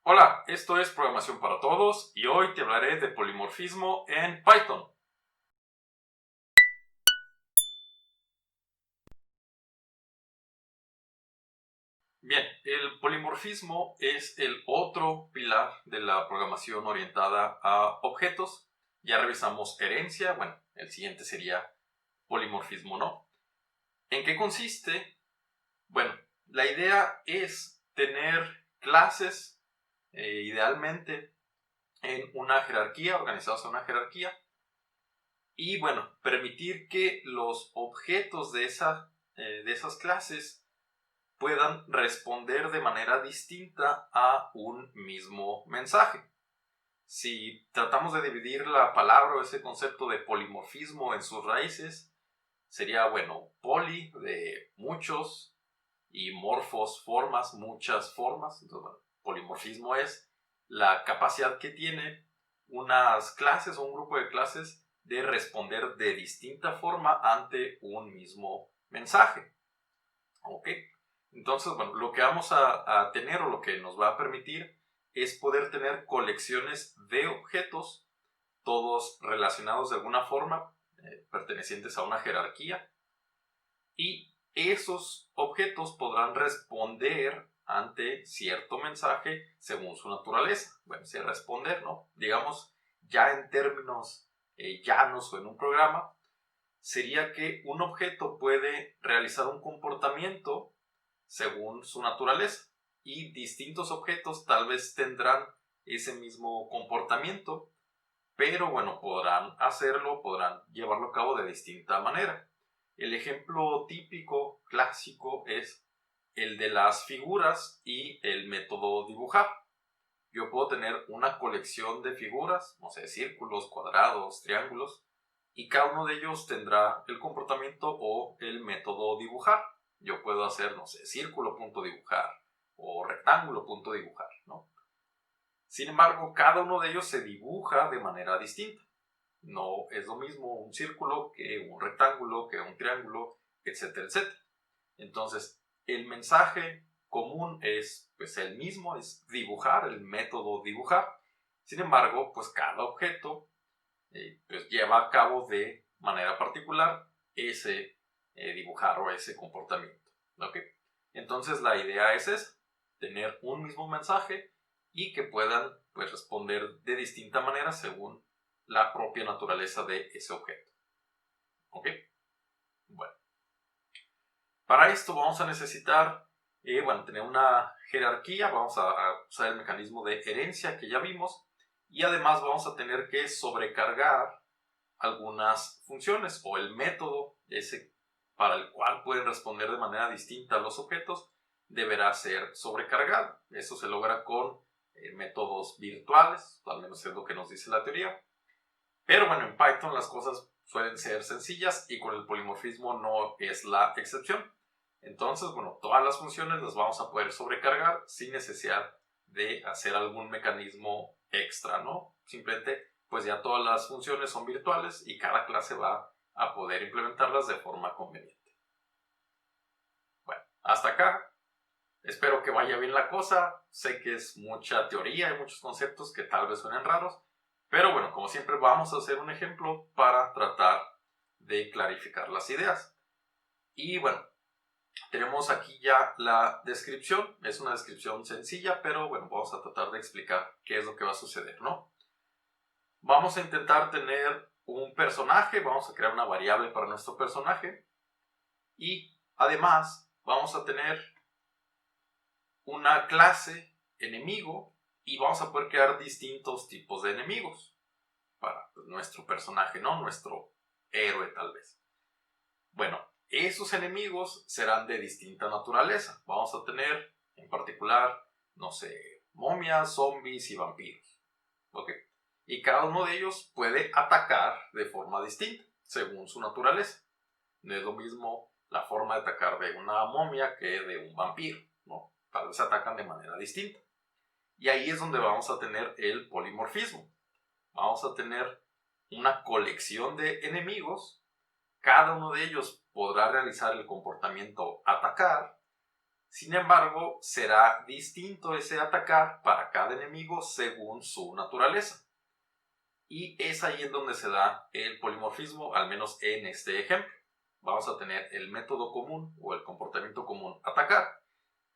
Hola, esto es Programación para Todos y hoy te hablaré de polimorfismo en Python. Bien, el polimorfismo es el otro pilar de la programación orientada a objetos. Ya revisamos herencia, bueno, el siguiente sería polimorfismo, ¿no? ¿En qué consiste? Bueno, la idea es tener clases, idealmente en una jerarquía, organizadas en una jerarquía, y bueno, permitir que los objetos de esas clases puedan responder de manera distinta a un mismo mensaje. Si tratamos de dividir la palabra o ese concepto de polimorfismo en sus raíces, sería, bueno, poli de muchos y morfos, formas, muchas formas. Entonces, bueno, polimorfismo es la capacidad que tiene unas clases o un grupo de clases de responder de distinta forma ante un mismo mensaje. ¿Ok? Entonces, bueno, lo que vamos a tener o lo que nos va a permitir es poder tener colecciones de objetos, todos relacionados de alguna forma, pertenecientes a una jerarquía, y esos objetos podrán responder ante cierto mensaje según su naturaleza. Bueno, si responder, ¿no? Digamos, ya en términos llanos o en un programa, sería que un objeto puede realizar un comportamiento según su naturaleza y distintos objetos tal vez tendrán ese mismo comportamiento, pero bueno, podrán hacerlo, podrán llevarlo a cabo de distinta manera. El ejemplo típico, clásico, es el de las figuras y el método dibujar. Yo puedo tener una colección de figuras, no sé, círculos, cuadrados, triángulos, y cada uno de ellos tendrá el comportamiento o el método dibujar. Yo puedo hacer, no sé, círculo, punto dibujar, o rectángulo, punto dibujar, ¿no? Sin embargo, cada uno de ellos se dibuja de manera distinta. No es lo mismo un círculo que un rectángulo, que un triángulo, etcétera, etcétera. Entonces, el mensaje común es pues el mismo, es dibujar, el método dibujar. Sin embargo, pues cada objeto pues lleva a cabo de manera particular ese dibujar o ese comportamiento. ¿Ok? Entonces la idea es esa, tener un mismo mensaje y que puedan pues responder de distinta manera según la propia naturaleza de ese objeto. ¿Ok? Bueno. Para esto vamos a necesitar, tener una jerarquía, vamos a usar el mecanismo de herencia que ya vimos y además vamos a tener que sobrecargar algunas funciones o el método ese para el cual pueden responder de manera distinta a los objetos deberá ser sobrecargado. Eso se logra con métodos virtuales, al menos es lo que nos dice la teoría. Pero bueno, en Python las cosas suelen ser sencillas y con el polimorfismo no es la excepción. Entonces, bueno, todas las funciones las vamos a poder sobrecargar sin necesidad de hacer algún mecanismo extra, ¿no? Simplemente, pues ya todas las funciones son virtuales y cada clase va a poder implementarlas de forma conveniente. Bueno, hasta acá. Espero que vaya bien la cosa. Sé que es mucha teoría, hay muchos conceptos que tal vez suenen raros, pero bueno, como siempre vamos a hacer un ejemplo para tratar de clarificar las ideas. Y bueno, tenemos aquí ya la descripción. Es una descripción sencilla, pero bueno, vamos a tratar de explicar qué es lo que va a suceder, ¿no? Vamos a intentar tener un personaje, vamos a crear una variable para nuestro personaje y además vamos a tener una clase enemigo y vamos a poder crear distintos tipos de enemigos para nuestro personaje, ¿no? Nuestro héroe tal vez. Bueno, esos enemigos serán de distinta naturaleza. Vamos a tener en particular, no sé, momias, zombies y vampiros. ¿Ok? Y cada uno de ellos puede atacar de forma distinta según su naturaleza. No es lo mismo la forma de atacar de una momia que de un vampiro, ¿no? Tal vez atacan de manera distinta. Y ahí es donde vamos a tener el polimorfismo. Vamos a tener una colección de enemigos. Cada uno de ellos podrá realizar el comportamiento atacar, Sin embargo, será distinto ese atacar para cada enemigo según su naturaleza. Y es ahí en donde se da el polimorfismo, al menos en este ejemplo. Vamos a tener el método común o el comportamiento común atacar.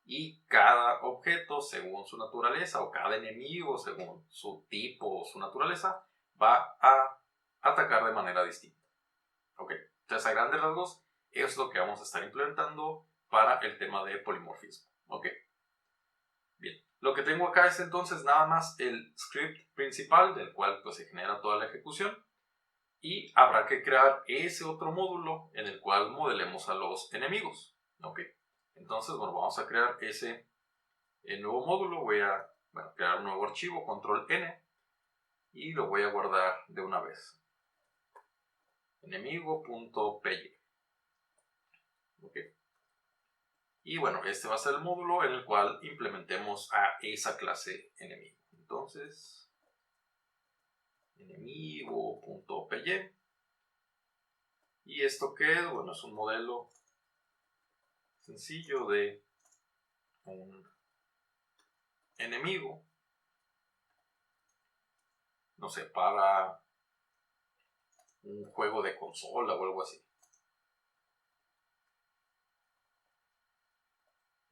Y cada objeto, según su naturaleza, o cada enemigo, según su tipo o su naturaleza, va a atacar de manera distinta. ¿Ok? Entonces, a grandes rasgos, es lo que vamos a estar implementando para el tema de polimorfismo. ¿Ok? Bien. Lo que tengo acá es entonces nada más el script principal, del cual pues se genera toda la ejecución. Y habrá que crear ese otro módulo en el cual modelemos a los enemigos. ¿Ok? Entonces, bueno, vamos a crear ese nuevo módulo. Voy a crear un nuevo archivo, control N, y lo voy a guardar de una vez. Enemigo.py. ¿Ok? Y bueno, este va a ser el módulo en el cual implementemos a esa clase enemigo. Entonces, enemigo.py. ¿Y esto qué es? Bueno, es un modelo sencillo de un enemigo, no sé, para un juego de consola o algo así.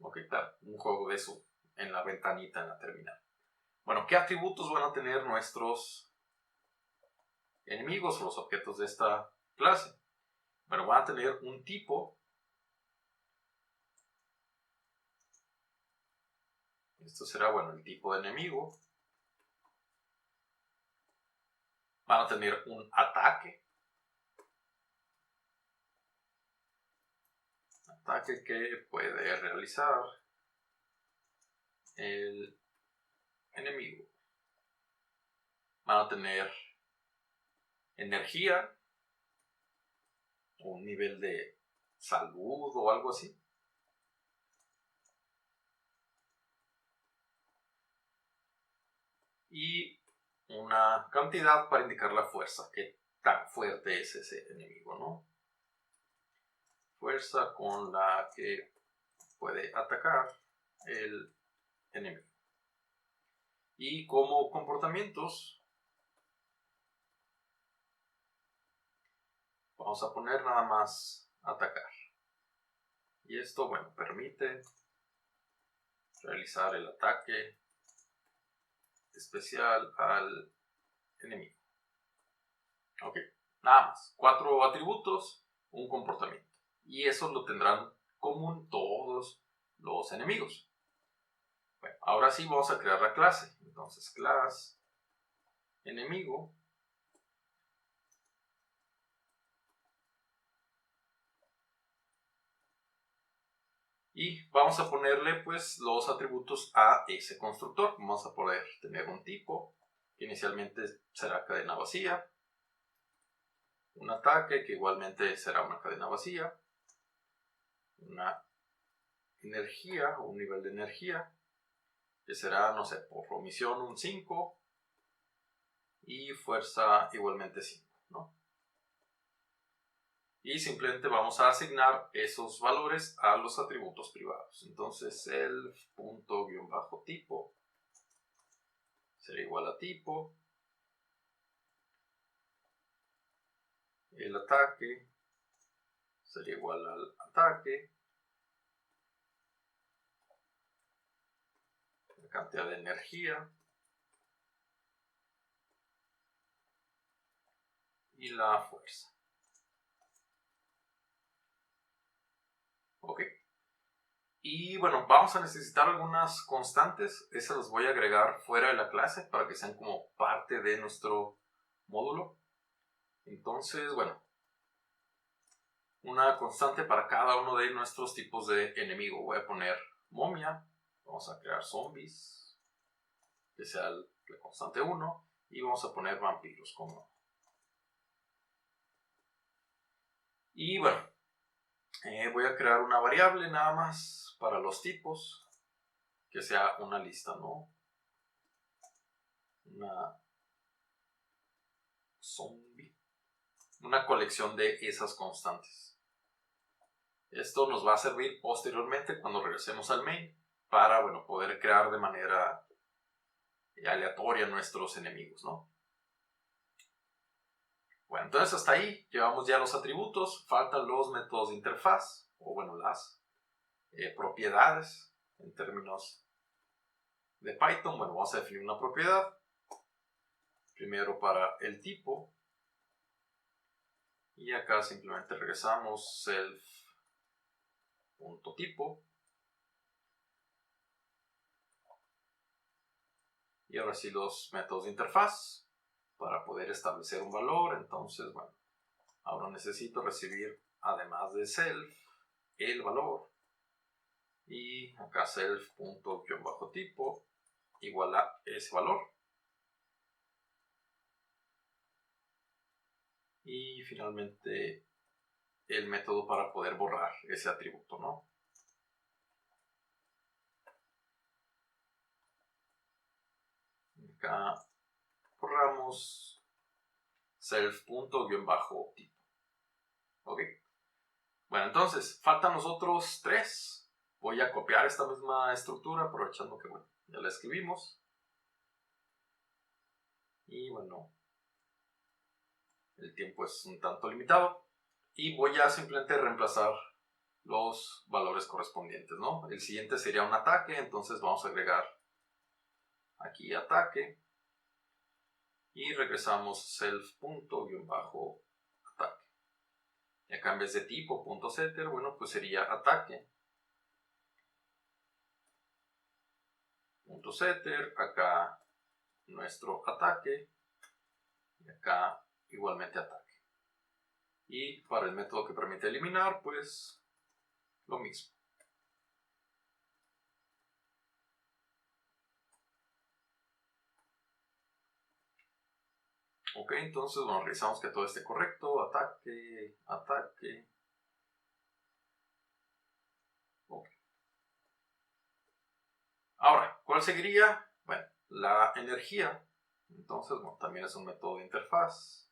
Ok, claro, un juego de eso en la ventanita, en la terminal. Bueno, ¿qué atributos van a tener nuestros enemigos o los objetos de esta clase? Bueno, van a tener un tipo. Esto será, bueno, el tipo de enemigo. Van a tener un ataque. Ataque que puede realizar el enemigo. Van a tener energía, o un nivel de salud o algo así. Y una cantidad para indicar la fuerza, qué tan fuerte es ese enemigo, ¿no? Fuerza con la que puede atacar el enemigo. Y como comportamientos, vamos a poner nada más atacar. Y esto, bueno, permite realizar el ataque especial al enemigo. Ok, nada más. 4 atributos, un comportamiento. Y eso lo tendrán común todos los enemigos. Bueno, ahora sí vamos a crear la clase. Entonces, class enemigo. Y vamos a ponerle pues los atributos a ese constructor. Vamos a poder tener un tipo, que inicialmente será cadena vacía. Un ataque, que igualmente será una cadena vacía. Una energía, o un nivel de energía, que será, no sé, por omisión un 5. Y fuerza igualmente 5, ¿no? Y simplemente vamos a asignar esos valores a los atributos privados. Entonces el punto guión bajo tipo será igual a tipo. El ataque sería igual al ataque. La cantidad de energía. Y la fuerza. Ok. Y bueno, vamos a necesitar algunas constantes. Esas las voy a agregar fuera de la clase para que sean como parte de nuestro módulo. Entonces, bueno, una constante para cada uno de nuestros tipos de enemigo. Voy a poner momia. Vamos a crear zombies, que sea la constante 1. Y vamos a poner vampiros como. Y bueno, voy a crear una variable nada más para los tipos, que sea una lista, ¿no? Una zombie. Una colección de esas constantes. Esto nos va a servir posteriormente cuando regresemos al main para, bueno, poder crear de manera aleatoria nuestros enemigos, ¿no? Bueno, entonces hasta ahí llevamos ya los atributos, faltan los métodos de interfaz, o bueno, las propiedades en términos de Python. Bueno, vamos a definir una propiedad, primero para el tipo, y acá simplemente regresamos self.tipo, y ahora sí los métodos de interfaz para poder establecer un valor. Entonces, bueno, ahora necesito recibir, además de self, el valor, y acá self.tipo igual a ese valor, y finalmente el método para poder borrar ese atributo, ¿no? Acá borramos self.tipo. Ok. Bueno, entonces faltan los otros tres. Voy a copiar esta misma estructura aprovechando que, bueno, ya la escribimos. Y bueno, el tiempo es un tanto limitado. Y voy a simplemente reemplazar los valores correspondientes, ¿no? El siguiente sería un ataque, entonces vamos a agregar aquí ataque. Y regresamos self.ataque. Y acá en vez de tipo .setter, bueno, pues sería ataque. .setter, acá nuestro ataque. Y acá igualmente ataque. Y para el método que permite eliminar, pues lo mismo. Ok, entonces, bueno, revisamos que todo esté correcto. Ataque, ataque. Ok. Ahora, ¿cuál seguiría? Bueno, la energía. Entonces, bueno, también es un método de interfaz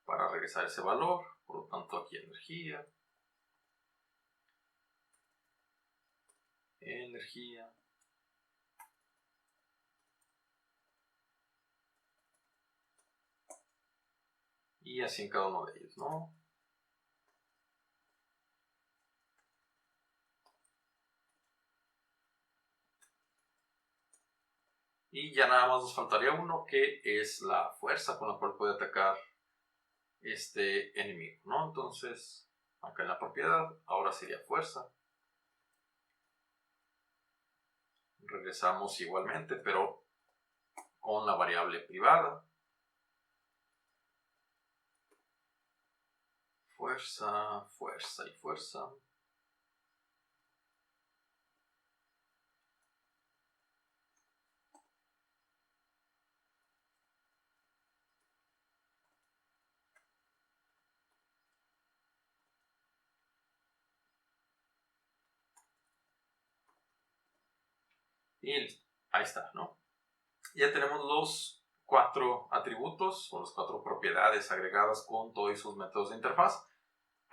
para regresar ese valor. Por lo tanto, aquí energía. Energía. Y así en cada uno de ellos, ¿no? Y ya nada más nos faltaría uno, que es la fuerza con la cual puede atacar este enemigo, ¿no? Entonces, acá en la propiedad, ahora sería fuerza. Regresamos igualmente, pero con la variable privada. Fuerza, fuerza y fuerza. Y listo, ahí está, ¿no? Ya tenemos los 4 atributos o las 4 propiedades agregadas con todos sus métodos de interfaz.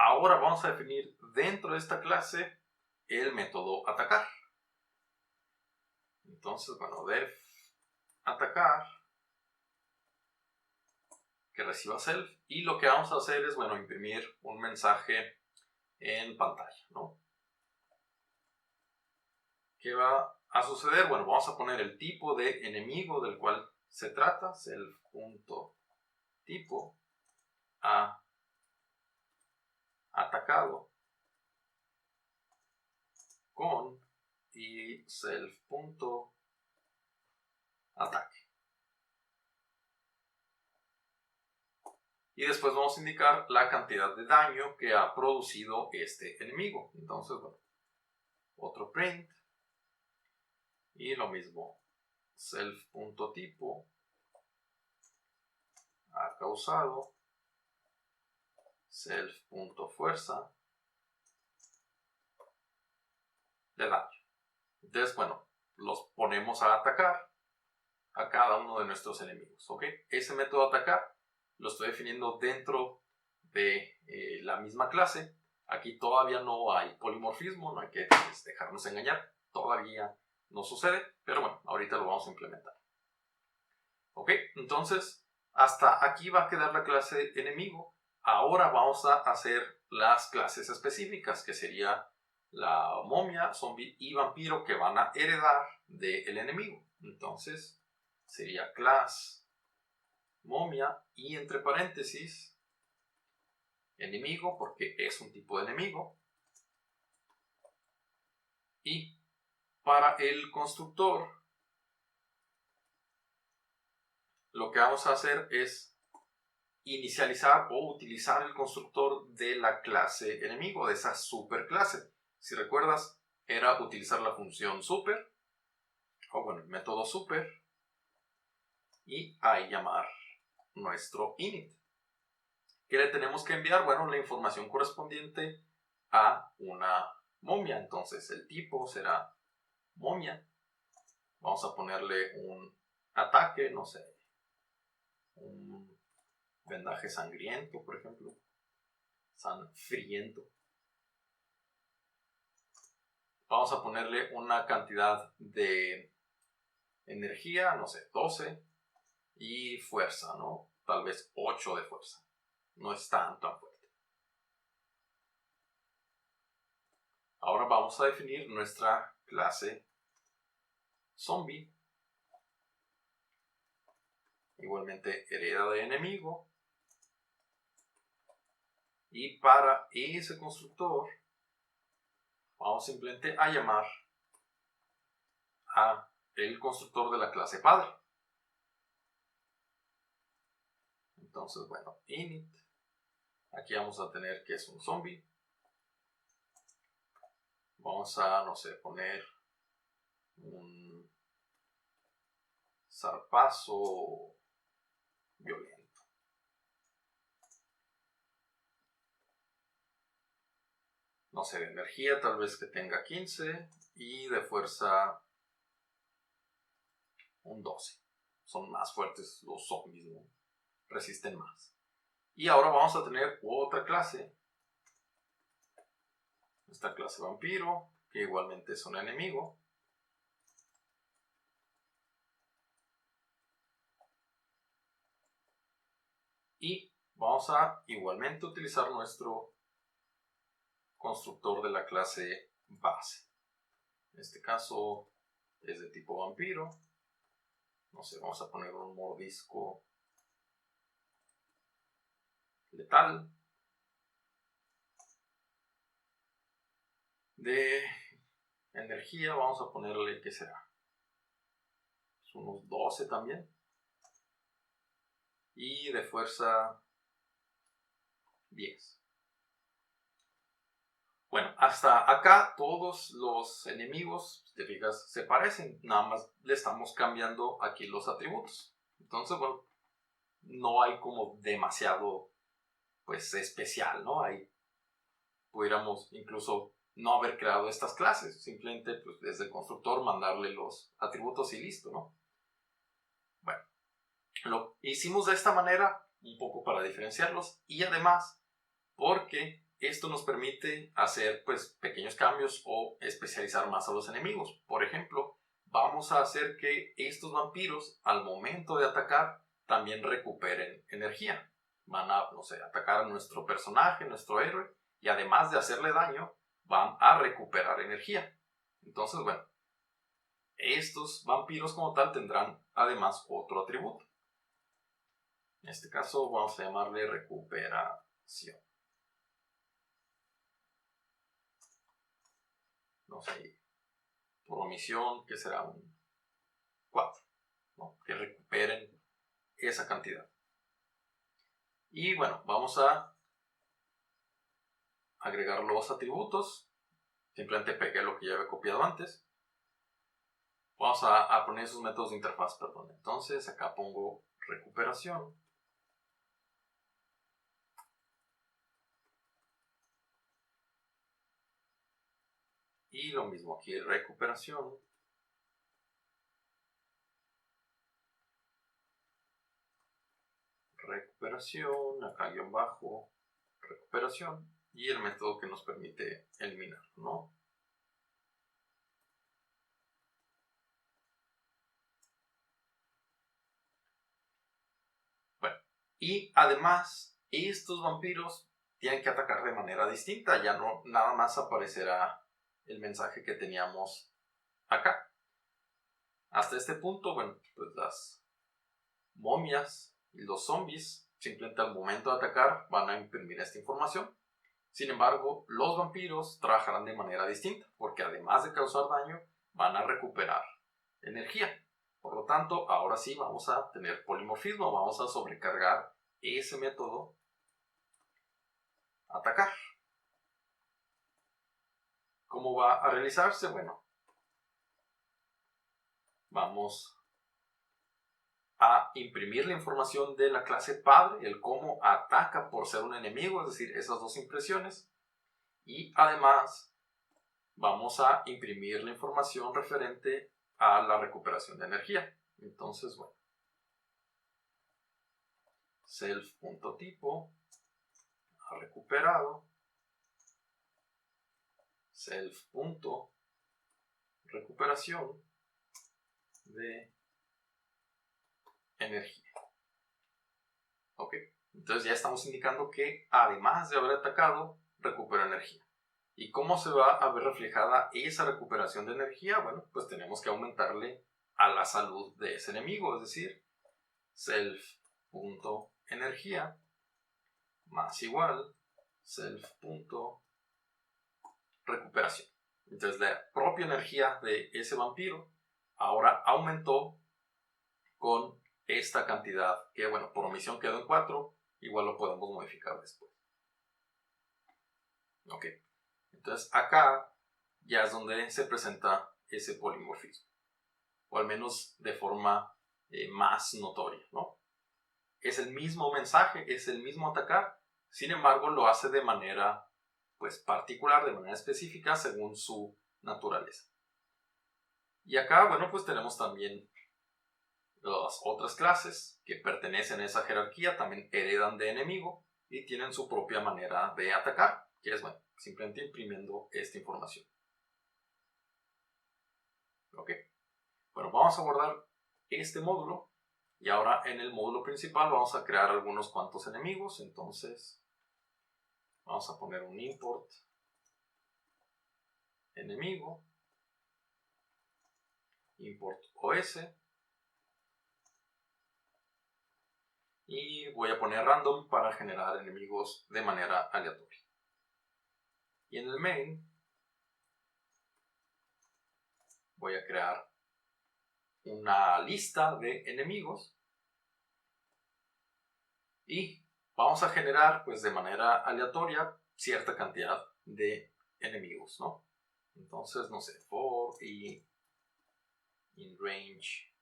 Ahora vamos a definir dentro de esta clase el método atacar. Entonces, bueno, def atacar, que reciba self, y lo que vamos a hacer es, bueno, imprimir un mensaje en pantalla, ¿no? ¿Qué va a suceder? Bueno, vamos a poner el tipo de enemigo del cual se trata, self.tipo a atacado con y self.ataque. Y después vamos a indicar la cantidad de daño que ha producido este enemigo. Entonces, bueno, otro print. Y lo mismo, self.tipo ha causado self.fuerza de daño. Entonces, bueno, los ponemos a atacar a cada uno de nuestros enemigos, ¿ok? Ese método de atacar lo estoy definiendo dentro de la misma clase. Aquí todavía no hay polimorfismo, no hay que dejarnos engañar, todavía no sucede, pero bueno, ahorita lo vamos a implementar. Ok, entonces hasta aquí va a quedar la clase enemigo. Ahora vamos a hacer las clases específicas, que sería la momia, zombie y vampiro, que van a heredar del enemigo. Entonces sería class momia y entre paréntesis enemigo, porque es un tipo de enemigo. Y para el constructor, lo que vamos a hacer es inicializar o utilizar el constructor de la clase enemigo, de esa superclase. Si recuerdas, era utilizar la función super, o bueno, el método super, y ahí llamar nuestro init. ¿Qué le tenemos que enviar? Bueno, la información correspondiente a una momia. Entonces el tipo será momia. Vamos a ponerle un ataque, no sé, un vendaje sangriento, por ejemplo. Sanfriento. Vamos a ponerle una cantidad de energía, no sé, 12. Y fuerza, ¿no? Tal vez 8 de fuerza. No es tan fuerte. Ahora vamos a definir nuestra clase zombie. Igualmente hereda de enemigo. Y para ese constructor vamos simplemente a llamar a el constructor de la clase padre. Entonces, bueno, init. Aquí vamos a tener que es un zombie. Vamos a, no sé, poner un zarpazo violento. No sé, de energía tal vez que tenga 15 y de fuerza un 12. Son más fuertes los zombies, ¿no? Resisten más. Y ahora vamos a tener otra clase. Esta clase vampiro, que igualmente es un enemigo. Y vamos a igualmente utilizar nuestro constructor de la clase base. En este caso es de tipo vampiro. No sé, vamos a poner un mordisco letal. De energía vamos a ponerle, ¿qué será? Unos 12 también. Y de fuerza 10. Bueno, hasta acá todos los enemigos, si te fijas, se parecen. Nada más le estamos cambiando aquí los atributos. Entonces, bueno, no hay como demasiado, pues, especial, ¿no? Ahí pudiéramos incluso no haber creado estas clases. Simplemente, pues, desde el constructor mandarle los atributos y listo, ¿no? Bueno, lo hicimos de esta manera, un poco para diferenciarlos y además porque esto nos permite hacer pues pequeños cambios o especializar más a los enemigos. Por ejemplo, vamos a hacer que estos vampiros al momento de atacar también recuperen energía. Van a, no sé, atacar a nuestro personaje, nuestro héroe, y además de hacerle daño, van a recuperar energía. Entonces, bueno, estos vampiros como tal tendrán además otro atributo. En este caso vamos a llamarle recuperación. No sé, por omisión, que será un 4, ¿no? Que recuperen esa cantidad. Y bueno, vamos a agregar los atributos. Simplemente pegué lo que ya había copiado antes. Vamos a poner esos métodos de interfaz, perdón. Entonces acá pongo recuperación. Y lo mismo aquí, recuperación. Recuperación, acá guión bajo, recuperación. y el método que nos permite eliminar, ¿no? Bueno, y además estos vampiros tienen que atacar de manera distinta, ya no nada más aparecerá el mensaje que teníamos acá. Hasta este punto, bueno, pues las momias y los zombies simplemente al momento de atacar van a imprimir esta información. Sin embargo, los vampiros trabajarán de manera distinta, porque además de causar daño, van a recuperar energía. Por lo tanto, ahora sí vamos a tener polimorfismo, vamos a sobrecargar ese método atacar. ¿Cómo va a realizarse? Bueno, vamos a imprimir la información de la clase padre, el cómo ataca por ser un enemigo, es decir, esas dos impresiones. Y además vamos a imprimir la información referente a la recuperación de energía. Entonces, bueno, self.tipo recuperado, self.recuperación de energía. Ok, entonces ya estamos indicando que además de haber atacado, recupera energía. ¿Y cómo se va a ver reflejada esa recuperación de energía? Bueno, pues tenemos que aumentarle a la salud de ese enemigo, es decir, self.energía más igual self.recuperación. Entonces la propia energía de ese vampiro ahora aumentó con esta cantidad que, bueno, por omisión quedó en 4, igual lo podemos modificar después. Ok, entonces acá ya es donde se presenta ese polimorfismo, o al menos de forma más notoria, ¿no? Es el mismo mensaje, es el mismo atacar, sin embargo lo hace de manera pues particular, de manera específica según su naturaleza. Y acá, bueno, pues tenemos también las otras clases que pertenecen a esa jerarquía, también heredan de enemigo y tienen su propia manera de atacar, que es, bueno, simplemente imprimiendo esta información. Ok, bueno, vamos a guardar este módulo y ahora en el módulo principal vamos a crear algunos cuantos enemigos. Entonces vamos a poner un import enemigo, import os, y voy a poner random para generar enemigos de manera aleatoria. Y en el main voy a crear una lista de enemigos y vamos a generar pues de manera aleatoria cierta cantidad de enemigos, ¿no? Entonces, no sé, for y in range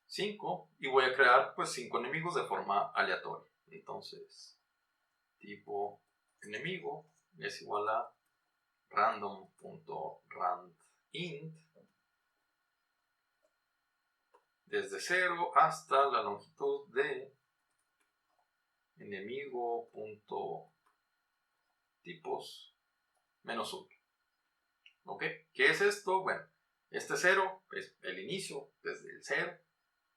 5 y voy a crear pues 5 enemigos de forma aleatoria. Entonces, tipo enemigo es igual a random.randint desde 0 hasta la longitud de enemigo.tipos menos 1. ¿Ok? ¿Qué es esto? Bueno, este 0 es el inicio desde el 0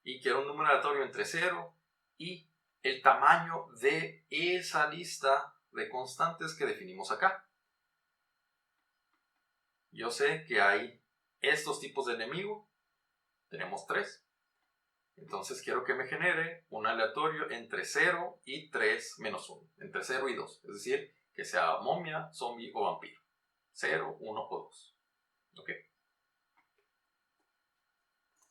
y quiero un número aleatorio entre 0 y el tamaño de esa lista de constantes que definimos acá. Yo sé que hay estos tipos de enemigo, tenemos 3. Entonces quiero que me genere un aleatorio entre 0 y 3 menos 1, entre 0 y 2, es decir, que sea momia, zombie o vampiro. 0, 1 o 2. ¿Ok?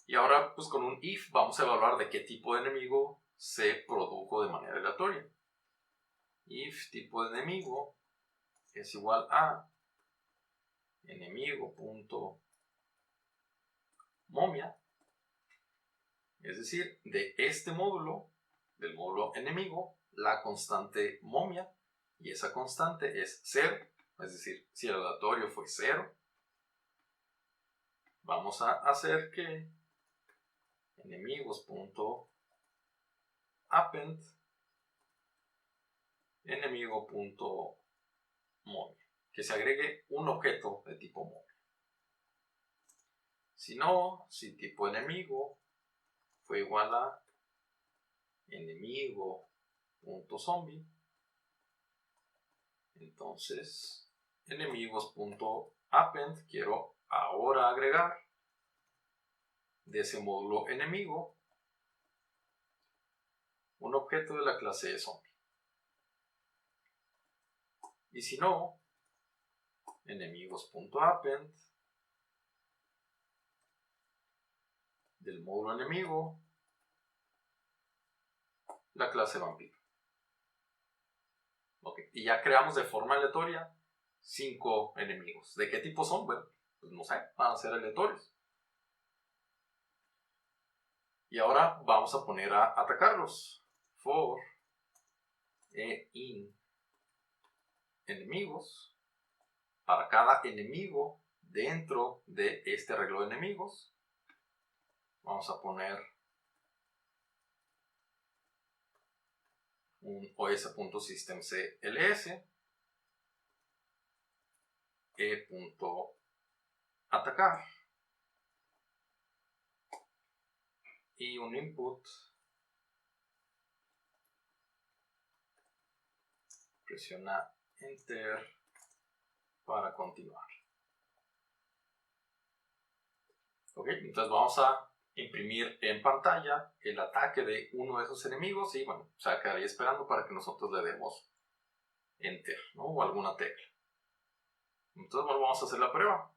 Y ahora, pues con un if vamos a evaluar de qué tipo de enemigo se produjo de manera aleatoria. If tipo de enemigo es igual a enemigo.momia, es decir, de este módulo, del módulo enemigo, la constante momia, y esa constante es 0, es decir, si el aleatorio fue 0, vamos a hacer que enemigos.append enemigo.movie, que se agregue un objeto de tipo movie. Si no, si tipo enemigo fue igual a enemigo.zombie, entonces enemigos.append quiero ahora agregar de ese módulo enemigo un objeto de la clase de zombie. Y si no, enemigos.append del módulo enemigo la clase vampiro. Ok, y ya creamos de forma aleatoria 5 enemigos. ¿De qué tipo son? Bueno, pues no sé, van a ser aleatorios. Y ahora vamos a poner a atacarlos. For in enemigos. Para cada enemigo dentro de este arreglo de enemigos, vamos a poner un os.systemcls e.atacar y un input. Presiona Enter para continuar. Ok, entonces vamos a imprimir en pantalla el ataque de uno de esos enemigos y bueno, se quedaría esperando para que nosotros le demos Enter, ¿no? O alguna tecla. Entonces bueno, vamos a hacer la prueba.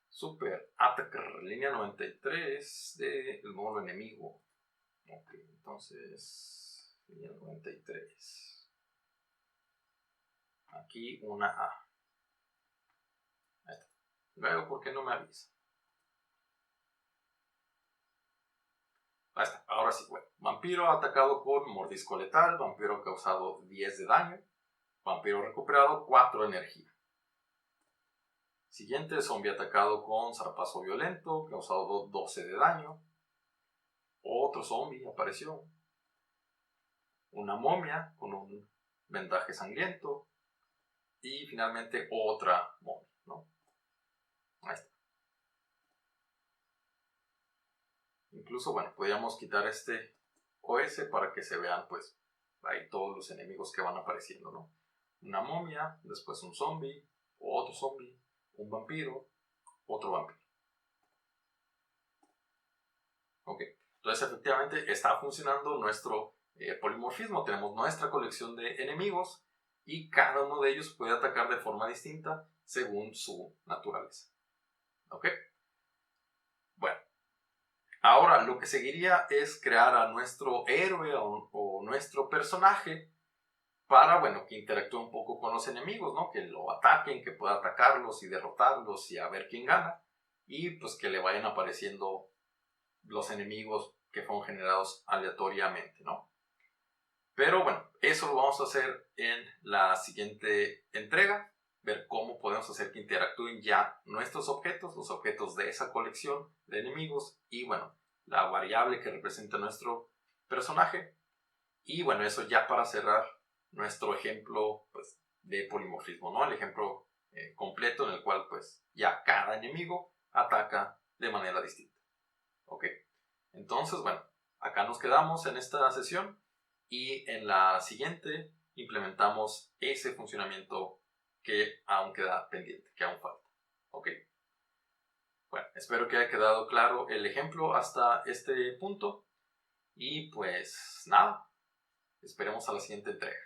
Super Attacker, línea 93 del módulo enemigo. Ok, entonces línea 93. Aquí una A. Ahí está. Luego, ¿por qué no me avisa? Ahí está, ahora sí, bueno. Vampiro atacado por mordisco letal, vampiro causado 10 de daño, vampiro recuperado 4 de energía. Siguiente, zombie atacado con zarpazo violento, causado 12 de daño. Otro zombie apareció. Una momia con un vendaje sangriento. Y finalmente otra momia, ¿no? Ahí está. Incluso, bueno, podríamos quitar este OS para que se vean, pues, ahí todos los enemigos que van apareciendo, ¿no? Una momia, después un zombie, otro zombie, un vampiro, otro vampiro. Ok, entonces efectivamente está funcionando nuestro polimorfismo. Tenemos nuestra colección de enemigos y cada uno de ellos puede atacar de forma distinta según su naturaleza. Ok, bueno, ahora lo que seguiría es crear a nuestro héroe o nuestro personaje para, bueno, que interactúe un poco con los enemigos, ¿no? Que lo ataquen, que pueda atacarlos y derrotarlos y a ver quién gana. Y pues que le vayan apareciendo los enemigos que fueron generados aleatoriamente, ¿no? Pero bueno, eso lo vamos a hacer en la siguiente entrega, ver cómo podemos hacer que interactúen ya nuestros objetos, los objetos de esa colección de enemigos y bueno, la variable que representa nuestro personaje. Y bueno, eso ya para cerrar nuestro ejemplo pues, de polimorfismo, ¿no? El ejemplo completo en el cual pues ya cada enemigo ataca de manera distinta. ¿Ok? Entonces, bueno, acá nos quedamos en esta sesión y en la siguiente implementamos ese funcionamiento que aún queda pendiente, que aún falta. ¿Ok? Bueno, espero que haya quedado claro el ejemplo hasta este punto y pues nada, esperemos a la siguiente entrega.